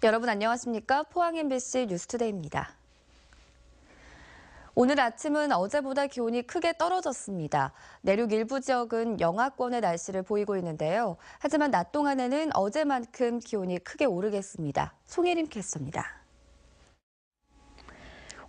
여러분 안녕하십니까? 포항 MBC 뉴스투데이입니다. 오늘 아침은 어제보다 기온이 크게 떨어졌습니다. 내륙 일부 지역은 영하권의 날씨를 보이고 있는데요. 하지만 낮 동안에는 어제만큼 기온이 크게 오르겠습니다. 송혜림 캐스터입니다.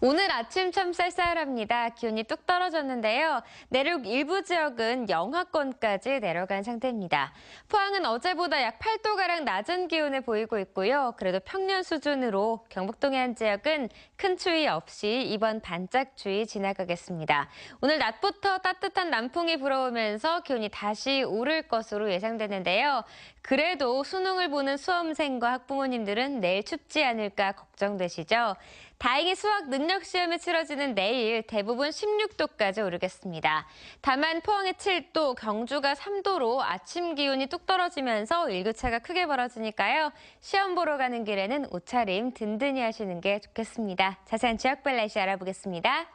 오늘 아침 참 쌀쌀합니다. 기온이 뚝 떨어졌는데요. 내륙 일부 지역은 영하권까지 내려간 상태입니다. 포항은 어제보다 약 8도가량 낮은 기온을 보이고 있고요. 그래도 평년 수준으로 경북 동해안 지역은 큰 추위 없이 이번 반짝추위 지나가겠습니다. 오늘 낮부터 따뜻한 남풍이 불어오면서 기온이 다시 오를 것으로 예상되는데요. 그래도 수능을 보는 수험생과 학부모님들은 내일 춥지 않을까 걱정되시죠? 다행히 수학 능력 시험이 치러지는 내일 대부분 16도까지 오르겠습니다. 다만 포항에 7도, 경주가 3도로 아침 기온이 뚝 떨어지면서 일교차가 크게 벌어지니까요. 시험 보러 가는 길에는 옷차림 든든히 하시는 게 좋겠습니다. 자세한 지역별 날씨 알아보겠습니다.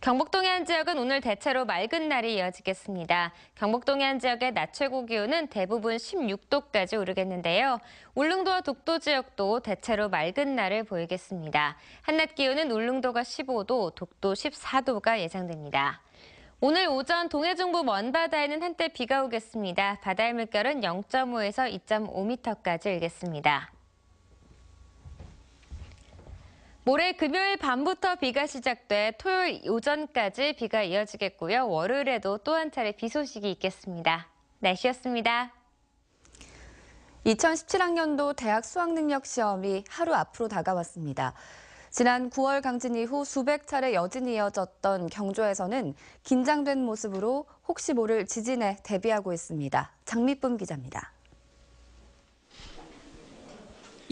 경북 동해안 지역은 오늘 대체로 맑은 날이 이어지겠습니다. 경북 동해안 지역의 낮 최고 기온은 대부분 16도까지 오르겠는데요. 울릉도와 독도 지역도 대체로 맑은 날을 보이겠습니다. 한낮 기온은 울릉도가 15도, 독도 14도가 예상됩니다. 오늘 오전 동해 중부 먼바다에는 한때 비가 오겠습니다. 바다의 물결은 0.5에서 2.5m까지 일겠습니다. 모레 금요일 밤부터 비가 시작돼 토요일 오전까지 비가 이어지겠고요. 월요일에도 또 한 차례 비 소식이 있겠습니다. 날씨였습니다. 2017학년도 대학 수학능력 시험이 하루 앞으로 다가왔습니다. 지난 9월 강진 이후 수백 차례 여진이 이어졌던 경주에서는 긴장된 모습으로 혹시 모를 지진에 대비하고 있습니다. 장미쁨 기자입니다.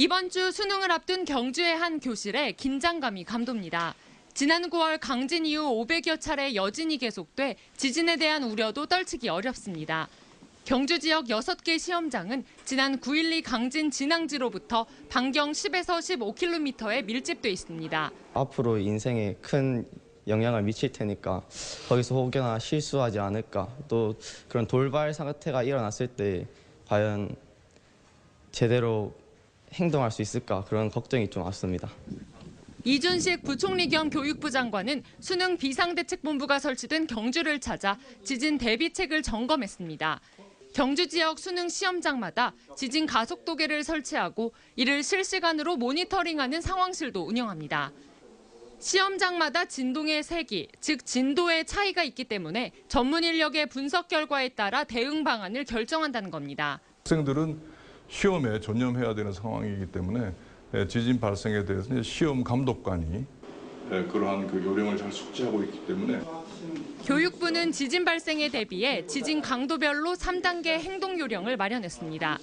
이번 주 수능을 앞둔 경주의 한 교실에 긴장감이 감돕니다. 지난 9월 강진 이후 500여 차례 여진이 계속돼 지진에 대한 우려도 떨치기 어렵습니다. 경주 지역 6개 시험장은 지난 9.12 강진 진앙지로부터 반경 10에서 15km에 밀집돼 있습니다. 앞으로 인생에 큰 영향을 미칠 테니까 거기서 혹여나 실수하지 않을까, 또 그런 돌발 사태가 일어났을 때 과연 제대로 행동할 수 있을까, 그런 걱정이 좀 앞섭니다. 이준식 부총리 겸 교육부 장관은 수능 비상대책본부가 설치된 경주를 찾아 지진 대비책을 점검했습니다. 경주 지역 수능 시험장마다 지진 가속도계를 설치하고 이를 실시간으로 모니터링하는 상황실도 운영합니다. 시험장마다 진동의 세기, 즉 진도의 차이가 있기 때문에 전문 인력의 분석 결과에 따라 대응 방안을 결정한다는 겁니다. 학생들은 시험에 전념해야 되는 상황이기 때문에 지진 발생에 대해서 시험 감독관이 그러한 요령을 잘 숙지하고 있기 때문에 교육부는 지진 발생에 대비해 지진 강도별로 3단계 행동 요령을 마련했습니다.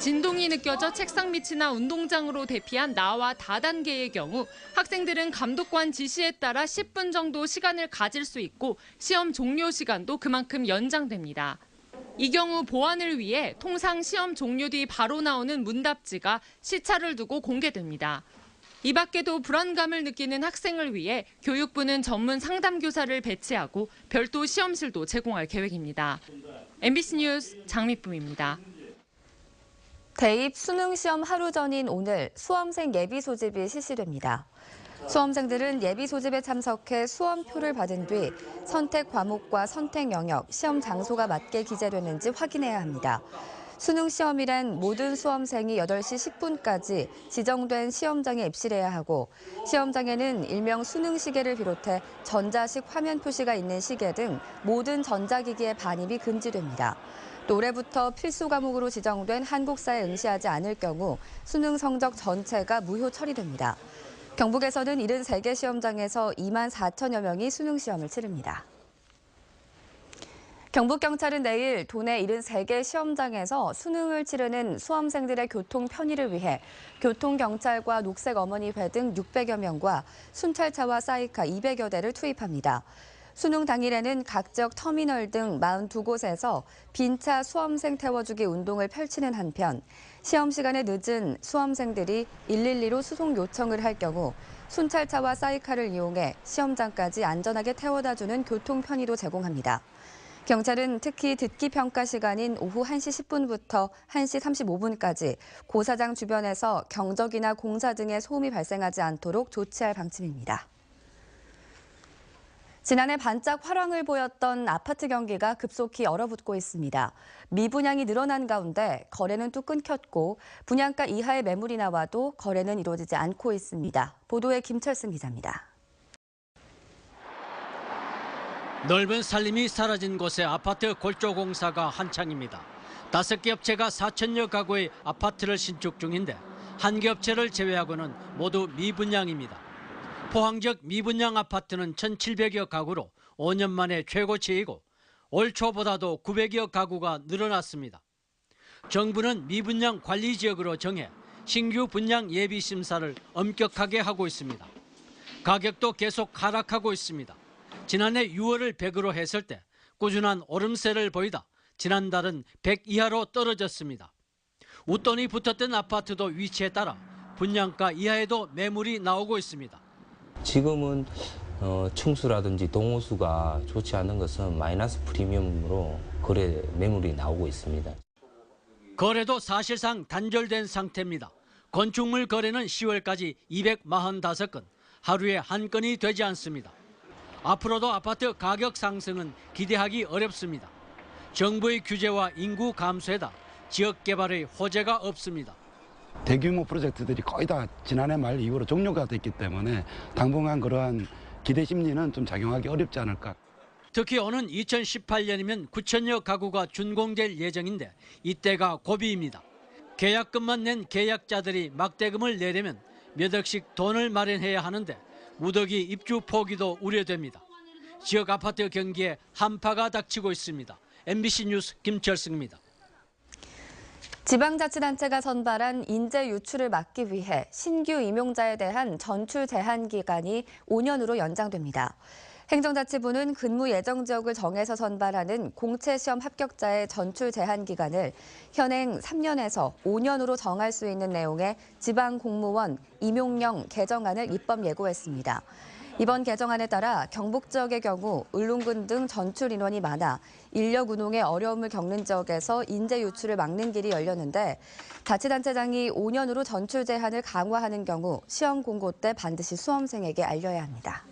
진동이 느껴져 책상 밑이나 운동장으로 대피한 나와 다단계의 경우 학생들은 감독관 지시에 따라 10분 정도 시간을 가질 수 있고 시험 종료 시간도 그만큼 연장됩니다. 이 경우 보안을 위해 통상 시험 종료 뒤 바로 나오는 문답지가 시차를 두고 공개됩니다. 이 밖에도 불안감을 느끼는 학생을 위해 교육부는 전문 상담교사를 배치하고 별도 시험실도 제공할 계획입니다. MBC 뉴스 장미쁨입니다. 대입 수능 시험 하루 전인 오늘 수험생 예비 소집이 실시됩니다. 수험생들은 예비 소집에 참석해 수험표를 받은 뒤 선택 과목과 선택 영역, 시험 장소가 맞게 기재되는지 확인해야 합니다. 수능 시험이란 모든 수험생이 8시 10분까지 지정된 시험장에 입실해야 하고 시험장에는 일명 수능 시계를 비롯해 전자식 화면 표시가 있는 시계 등 모든 전자기기의 반입이 금지됩니다. 또 올해부터 필수 과목으로 지정된 한국사에 응시하지 않을 경우 수능 성적 전체가 무효 처리됩니다. 경북에서는 73개 시험장에서 2만 4천여 명이 수능 시험을 치릅니다. 경북경찰은 내일 도내 73개 시험장에서 수능을 치르는 수험생들의 교통 편의를 위해 교통경찰과 녹색어머니회 등 600여 명과 순찰차와 사이카 200여 대를 투입합니다. 수능 당일에는 각 지역 터미널 등 42곳에서 빈차 수험생 태워주기 운동을 펼치는 한편 시험 시간에 늦은 수험생들이 112로 수송 요청을 할 경우 순찰차와 사이카를 이용해 시험장까지 안전하게 태워다주는 교통 편의도 제공합니다. 경찰은 특히 듣기 평가 시간인 오후 1시 10분부터 1시 35분까지 고사장 주변에서 경적이나 공사 등의 소음이 발생하지 않도록 조치할 방침입니다. 지난해 반짝 화랑을 보였던 아파트 경기가 급속히 얼어붙고 있습니다. 미분양이 늘어난 가운데 거래는 또 끊겼고 분양가 이하의 매물이 나와도 거래는 이루어지지 않고 있습니다. 보도에 김철승 기자입니다. 넓은 산림이 사라진 곳에 아파트 골조 공사가 한창입니다. 5개 업체가 4천여 가구의 아파트를 신축 중인데 1개 업체를 제외하고는 모두 미분양입니다. 포항 지역 미분양 아파트는 1,700여 가구로 5년 만에 최고치이고 올 초보다도 900여 가구가 늘어났습니다. 정부는 미분양 관리 지역으로 정해 신규 분양 예비 심사를 엄격하게 하고 있습니다. 가격도 계속 하락하고 있습니다. 지난해 6월을 100으로 했을 때 꾸준한 오름세를 보이다 지난달은 100 이하로 떨어졌습니다. 웃돈이 붙었던 아파트도 위치에 따라 분양가 이하에도 매물이 나오고 있습니다. 지금은 층수라든지 동호수가 좋지 않은 것은 마이너스 프리미엄으로 거래 매물이 나오고 있습니다. 거래도 사실상 단절된 상태입니다. 건축물 거래는 10월까지 245건, 하루에 한 건이 되지 않습니다. 앞으로도 아파트 가격 상승은 기대하기 어렵습니다. 정부의 규제와 인구 감소에다 지역 개발의 호재가 없습니다. 대규모 프로젝트들이 거의 다 지난해 말 이후로 종료가 됐기 때문에 당분간 그러한 기대 심리는 좀 작용하기 어렵지 않을까. 특히 오는 2018년이면 9천여 가구가 준공될 예정인데 이때가 고비입니다. 계약금만 낸 계약자들이 막대금을 내려면 몇 억씩 돈을 마련해야 하는데 무더기 입주 포기도 우려됩니다. 지역 아파트 경기에 한파가 닥치고 있습니다. MBC 뉴스 김철승입니다. 지방자치단체가 선발한 인재 유출을 막기 위해 신규 임용자에 대한 전출 제한 기간이 5년으로 연장됩니다. 행정자치부는 근무 예정 지역을 정해서 선발하는 공채 시험 합격자의 전출 제한 기간을 현행 3년에서 5년으로 정할 수 있는 내용의 지방 공무원 임용령 개정안을 입법 예고했습니다. 이번 개정안에 따라 경북 지역의 경우 울릉군 등 전출 인원이 많아 인력 운용에 어려움을 겪는 지역에서 인재 유출을 막는 길이 열렸는데 자치단체장이 5년으로 전출 제한을 강화하는 경우 시험 공고 때 반드시 수험생에게 알려야 합니다.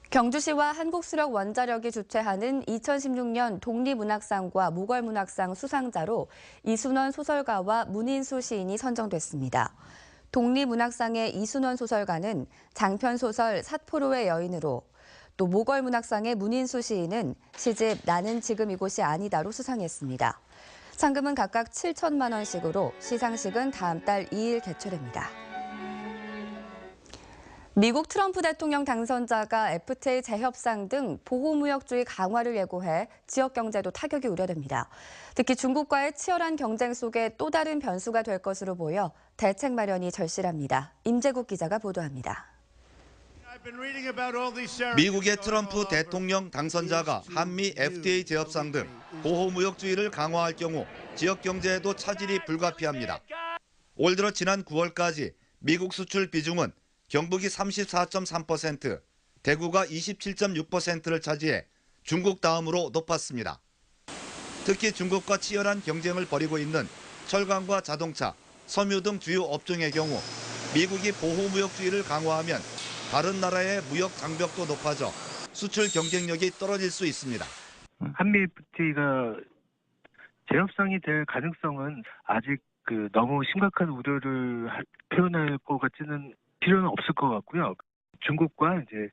경주시와 한국수력원자력이 주최하는 2016년 독립문학상과 모걸문학상 수상자로 이순원 소설가와 문인수 시인이 선정됐습니다. 독립문학상의 이순원 소설가는 장편소설 사포로의 여인으로, 또 모걸문학상의 문인수 시인은 시집 나는 지금 이곳이 아니다로 수상했습니다. 상금은 각각 7천만 원씩으로 시상식은 다음 달 2일 개최됩니다. 미국 트럼프 대통령 당선자가 FTA 재협상 등 보호무역주의 강화를 예고해 지역 경제도 타격이 우려됩니다. 특히 중국과의 치열한 경쟁 속에 또 다른 변수가 될 것으로 보여 대책 마련이 절실합니다. 임재국 기자가 보도합니다. 미국의 트럼프 대통령 당선자가 한미 FTA 재협상 등 보호무역주의를 강화할 경우 지역 경제에도 차질이 불가피합니다. 올 들어 지난 9월까지 미국 수출 비중은 경북이 34.3%, 대구가 27.6%를 차지해 중국 다음으로 높았습니다. 특히 중국과 치열한 경쟁을 벌이고 있는 철강과 자동차, 섬유 등 주요 업종의 경우 미국이 보호무역주의를 강화하면 다른 나라의 무역 장벽도 높아져 수출 경쟁력이 떨어질 수 있습니다. 한미 FTA가 재협상이 될 가능성은 아직 너무 심각한 우려를 표현할 것 같지는 필요는 없을 것 같고요. 중국과 이제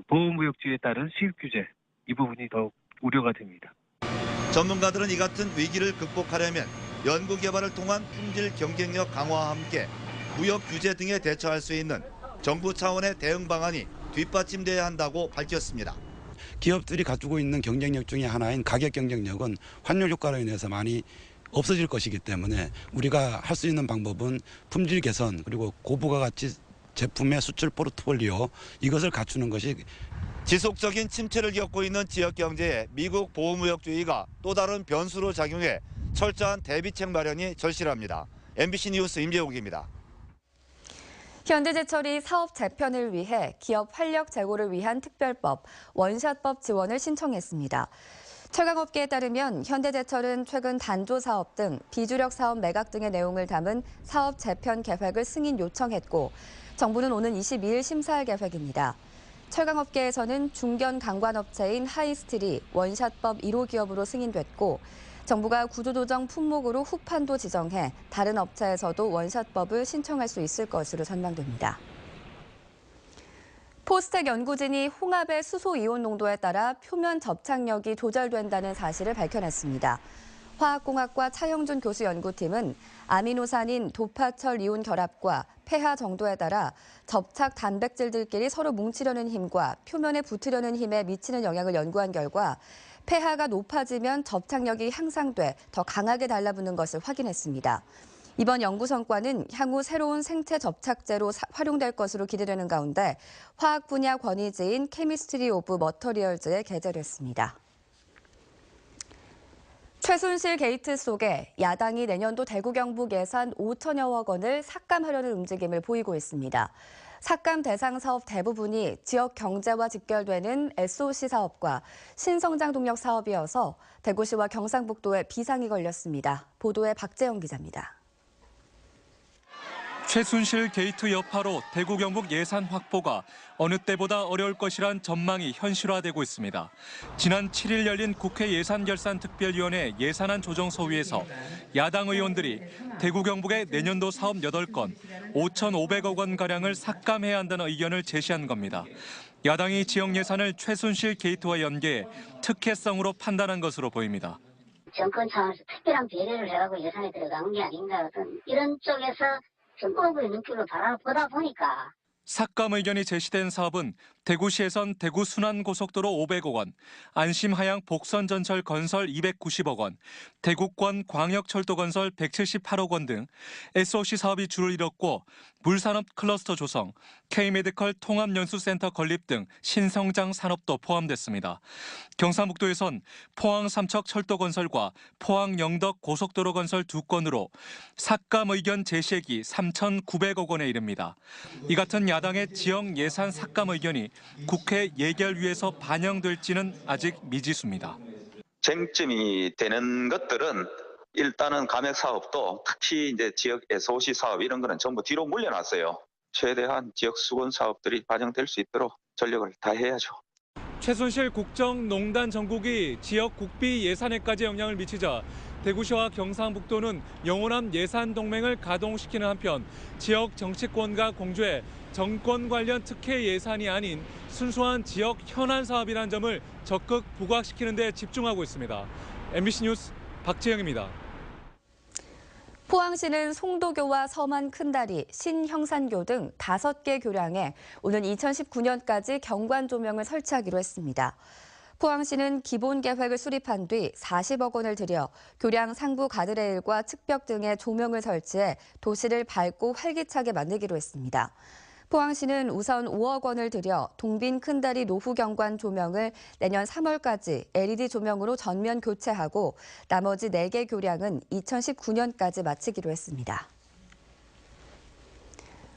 보호무역주의에 따른 수입 규제 이 부분이 더 우려가 됩니다. 전문가들은 이 같은 위기를 극복하려면 연구개발을 통한 품질 경쟁력 강화와 함께 무역 규제 등에 대처할 수 있는 정부 차원의 대응 방안이 뒷받침돼야 한다고 밝혔습니다. 기업들이 가지고 있는 경쟁력 중에 하나인 가격 경쟁력은 환율 효과로 인해서 많이 없어질 것이기 때문에 우리가 할 수 있는 방법은 품질 개선 그리고 고부가가치 제품의 수출 포트폴리오 이것을 갖추는 것이 지속적인 침체를 겪고 있는 지역 경제에 미국 보호무역주의가 또 다른 변수로 작용해 철저한 대비책 마련이 절실합니다. MBC 뉴스 임재욱입니다. 현대제철이 사업 재편을 위해 기업 활력 제고를 위한 특별법, 원샷법 지원을 신청했습니다. 철강업계에 따르면 현대제철은 최근 단조 사업 등 비주력 사업 매각 등의 내용을 담은 사업 재편 계획을 승인 요청했고 정부는 오는 22일 심사할 계획입니다. 철강업계에서는 중견 강관업체인 하이스틸이 원샷법 1호 기업으로 승인됐고 정부가 구조조정 품목으로 후판도 지정해 다른 업체에서도 원샷법을 신청할 수 있을 것으로 전망됩니다. 포스텍 연구진이 홍합의 수소 이온 농도에 따라 표면 접착력이 조절된다는 사실을 밝혀냈습니다. 화학공학과 차형준 교수 연구팀은 아미노산인 도파철 이온 결합과 pH 정도에 따라 접착 단백질들끼리 서로 뭉치려는 힘과 표면에 붙으려는 힘에 미치는 영향을 연구한 결과 pH가 높아지면 접착력이 향상돼 더 강하게 달라붙는 것을 확인했습니다. 이번 연구 성과는 향후 새로운 생체 접착제로 활용될 것으로 기대되는 가운데 화학 분야 권위지인 케미스트리 오브 머터리얼즈에 게재됐습니다. 최순실 게이트 속에 야당이 내년도 대구 경북 예산 5천여억 원을 삭감하려는 움직임을 보이고 있습니다. 삭감 대상 사업 대부분이 지역 경제와 직결되는 SOC 사업과 신성장 동력 사업이어서 대구시와 경상북도에 비상이 걸렸습니다. 보도에 박재영 기자입니다. 최순실 게이트 여파로 대구 경북 예산 확보가 어느 때보다 어려울 것이란 전망이 현실화되고 있습니다. 지난 7일 열린 국회 예산결산특별위원회 예산안 조정소위에서 야당 의원들이 대구 경북의 내년도 사업 8건, 5,500억 원가량을 삭감해야 한다는 의견을 제시한 겁니다. 야당이 지역 예산을 최순실 게이트와 연계해 특혜성으로 판단한 것으로 보입니다. 정권 차원에서 특별한 배려를 해가고 예산에 들어간 게 아닌가 어떤 이런 쪽에서 전국의 눈길로 바라보다 보니까 삭감 의견이 제시된 사업은 대구시에선 대구 순환고속도로 500억 원, 안심하양 복선전철 건설 290억 원, 대구권 광역철도 건설 178억 원 등 SOC 사업이 주를 이뤘고 물산업 클러스터 조성, K메디컬 통합연수센터 건립 등 신성장 산업도 포함됐습니다. 경상북도에선 포항 삼척 철도 건설과 포항 영덕 고속도로 건설 2건으로 삭감 의견 제시액이 3,900억 원에 이릅니다. 이 같은 야당의 지역 예산 삭감 의견이 국회 예결위에서 반영될지는 아직 미지수입니다. 쟁점이 되는 것들은 일단은 감액 사업도 특히 이제 지역 SOC 사업 이런 거는 전부 뒤로 물려놨어요. 최대한 지역 수건 사업들이 반영될 수 있도록 전력을 다해야죠. 최순실 국정농단 정국이 지역 국비 예산에까지 영향을 미치자 대구시와 경상북도는 영호남 예산 동맹을 가동시키는 한편 지역 정치권과 공조해 정권 관련 특혜 예산이 아닌 순수한 지역 현안 사업이라는 점을 적극 부각시키는 데 집중하고 있습니다. MBC 뉴스 박재영입니다. 포항시는 송도교와 서만 큰다리, 신형산교 등 5개 교량에 오는 2019년까지 경관 조명을 설치하기로 했습니다. 포항시는 기본 계획을 수립한 뒤 40억 원을 들여 교량 상부 가드레일과 측벽 등에 조명을 설치해 도시를 밝고 활기차게 만들기로 했습니다. 포항시는 우선 5억 원을 들여 동빈 큰다리 노후 경관 조명을 내년 3월까지 LED 조명으로 전면 교체하고 나머지 4개 교량은 2019년까지 마치기로 했습니다.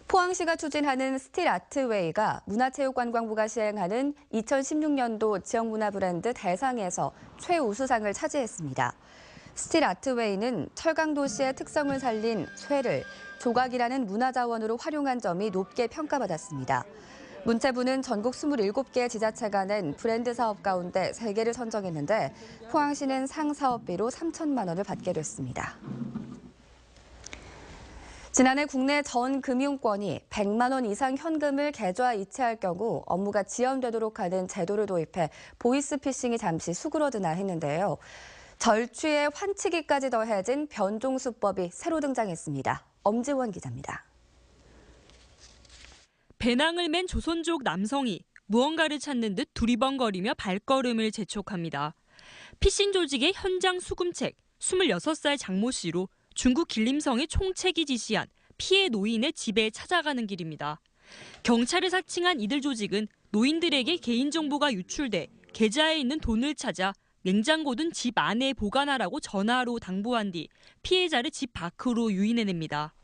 포항시가 추진하는 스틸 아트웨이가 문화체육관광부가 시행하는 2016년도 지역문화 브랜드 대상에서 최우수상을 차지했습니다. 스틸 아트웨이는 철강도시의 특성을 살린 쇠를 조각이라는 문화자원으로 활용한 점이 높게 평가받았습니다. 문체부는 전국 27개의 지자체가 낸 브랜드 사업 가운데 3개를 선정했는데 포항시는 상 사업비로 3천만 원을 받게 됐습니다. 지난해 국내 전 금융권이 100만 원 이상 현금을 계좌 이체할 경우 업무가 지연되도록 하는 제도를 도입해 보이스피싱이 잠시 수그러드나 했는데요. 절취에 환치기까지 더해진 변종수법이 새로 등장했습니다. 엄지원 기자입니다. 배낭을 맨 조선족 남성이 무언가를 찾는 듯 두리번거리며 발걸음을 재촉합니다. 피싱 조직의 현장 수금책 26살 장모 씨로 중국 길림성의 총책이 지시한 피해 노인의 집에 찾아가는 길입니다. 경찰을 사칭한 이들 조직은 노인들에게 개인정보가 유출돼 계좌에 있는 돈을 찾아 냉장고든 집 안에 보관하라고 전화로 당부한 뒤 피해자를 집 밖으로 유인해냅니다.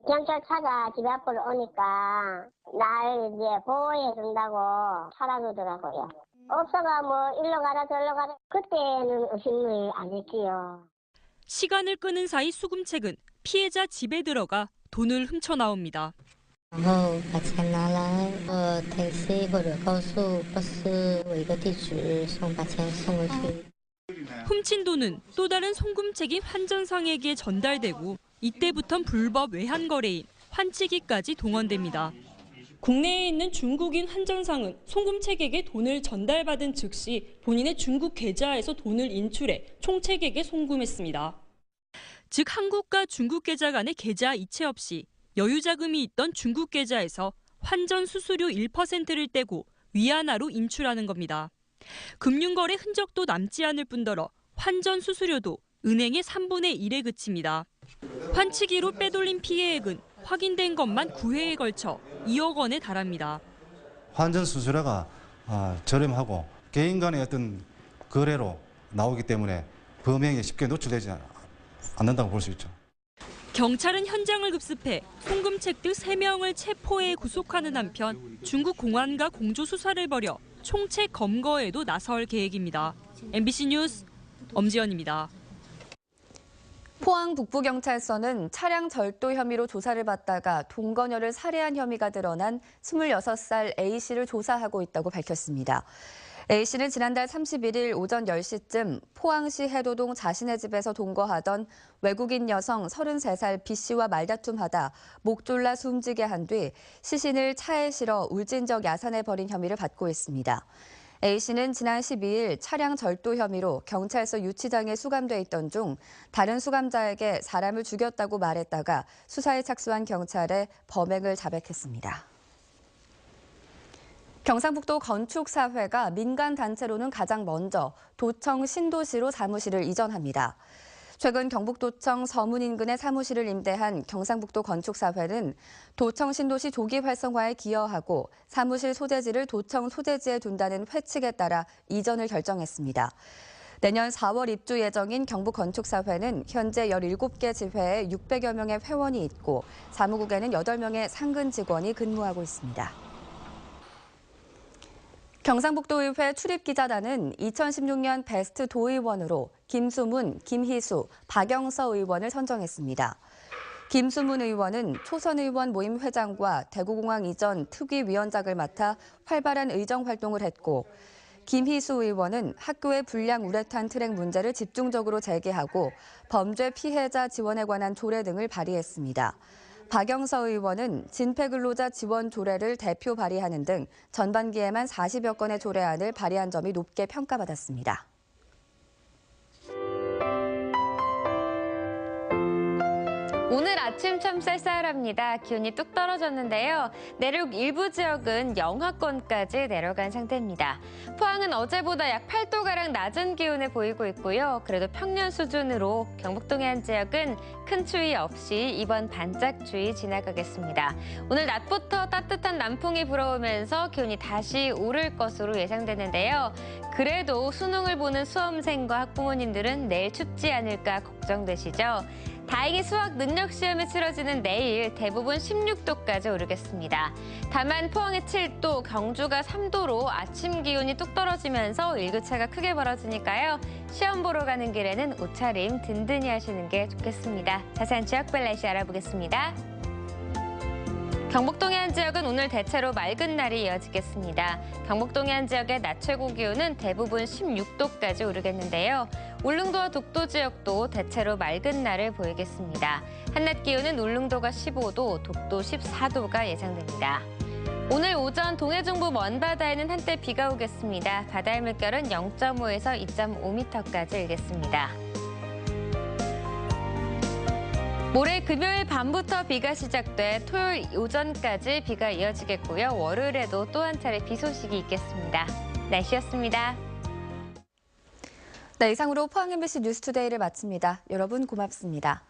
경찰차가 집 앞으로 오니까 날 이제 보호해 준다고 찾아주더라고요. 없어가 뭐 일로 가라 저로 가라 그때는 의심을 안 했지요. 시간을 끄는 사이 수금책은 피해자 집에 들어가 돈을 훔쳐 나옵니다. 훔친 돈은 또 다른 송금책인 환전상에게 전달되고 이때부턴 불법 외환 거래인 환치기까지 동원됩니다. 국내에 있는 중국인 환전상은 송금책에게 돈을 전달받은 즉시 본인의 중국 계좌에서 돈을 인출해 총책에게 송금했습니다. 즉 한국과 중국 계좌 간의 계좌 이체 없이 여유 자금이 있던 중국 계좌에서 환전 수수료 1%를 떼고 위안화로 인출하는 겁니다. 금융거래 흔적도 남지 않을 뿐더러 환전 수수료도 은행의 3분의 1에 그칩니다. 환치기로 빼돌린 피해액은 확인된 것만 9회에 걸쳐 2억 원에 달합니다. 환전 수수료가 저렴하고 개인 간의 어떤 거래로 나오기 때문에 범행에 쉽게 노출되지 않는다고 볼 수 있죠. 경찰은 현장을 급습해 송금책들 3명을 체포해 구속하는 한편 중국 공안과 공조 수사를 벌여 총책 검거에도 나설 계획입니다. MBC 뉴스 엄지연입니다. 포항 북부경찰서는 차량 절도 혐의로 조사를 받다가 동거녀를 살해한 혐의가 드러난 26살 A씨를 조사하고 있다고 밝혔습니다. A씨는 지난달 31일 오전 10시쯤 포항시 해도동 자신의 집에서 동거하던 외국인 여성 33살 B씨와 말다툼하다 목 졸라 숨지게 한 뒤 시신을 차에 실어 울진적 야산에 버린 혐의를 받고 있습니다. A씨는 지난 12일 차량 절도 혐의로 경찰서 유치장에 수감돼 있던 중 다른 수감자에게 사람을 죽였다고 말했다가 수사에 착수한 경찰에 범행을 자백했습니다. 경상북도 건축사회가 민간단체로는 가장 먼저 도청 신도시로 사무실을 이전합니다. 최근 경북도청 서문 인근에 사무실을 임대한 경상북도 건축사회는 도청 신도시 조기 활성화에 기여하고 사무실 소재지를 도청 소재지에 둔다는 회칙에 따라 이전을 결정했습니다. 내년 4월 입주 예정인 경북건축사회는 현재 17개 지회에 600여 명의 회원이 있고 사무국에는 8명의 상근 직원이 근무하고 있습니다. 경상북도의회 출입기자단은 2016년 베스트 도의원으로 김수문, 김희수, 박영서 의원을 선정했습니다. 김수문 의원은 초선 의원 모임 회장과 대구공항 이전 특위위원장을 맡아 활발한 의정활동을 했고 김희수 의원은 학교의 불량 우레탄 트랙 문제를 집중적으로 제기하고 범죄 피해자 지원에 관한 조례 등을 발의했습니다. 박영서 의원은 진폐근로자 지원 조례를 대표 발의하는 등 전반기에만 40여 건의 조례안을 발의한 점이 높게 평가받았습니다. 오늘 아침 참 쌀쌀합니다. 기온이 뚝 떨어졌는데요. 내륙 일부 지역은 영하권까지 내려간 상태입니다. 포항은 어제보다 약 8도가량 낮은 기온을 보이고 있고요. 그래도 평년 수준으로 경북 동해안 지역은 큰 추위 없이 이번 반짝추위 지나가겠습니다. 오늘 낮부터 따뜻한 남풍이 불어오면서 기온이 다시 오를 것으로 예상되는데요. 그래도 수능을 보는 수험생과 학부모님들은 내일 춥지 않을까 걱정되시죠? 다행히 수학 능력 시험이 치러지는 내일 대부분 16도까지 오르겠습니다. 다만 포항이 7도, 경주가 3도로 아침 기온이 뚝 떨어지면서 일교차가 크게 벌어지니까요. 시험 보러 가는 길에는 옷차림 든든히 하시는 게 좋겠습니다. 자세한 지역별 날씨 알아보겠습니다. 경북 동해안 지역은 오늘 대체로 맑은 날이 이어지겠습니다. 경북 동해안 지역의 낮 최고 기온은 대부분 16도까지 오르겠는데요. 울릉도와 독도 지역도 대체로 맑은 날을 보이겠습니다. 한낮 기온은 울릉도가 15도, 독도 14도가 예상됩니다. 오늘 오전 동해 중부 먼바다에는 한때 비가 오겠습니다. 바다의 물결은 0.5에서 2.5m까지 일겠습니다. 모레 금요일 밤부터 비가 시작돼 토요일 오전까지 비가 이어지겠고요. 월요일에도 또 한 차례 비 소식이 있겠습니다. 날씨였습니다. 네, 이상으로 포항 MBC 뉴스투데이를 마칩니다. 여러분 고맙습니다.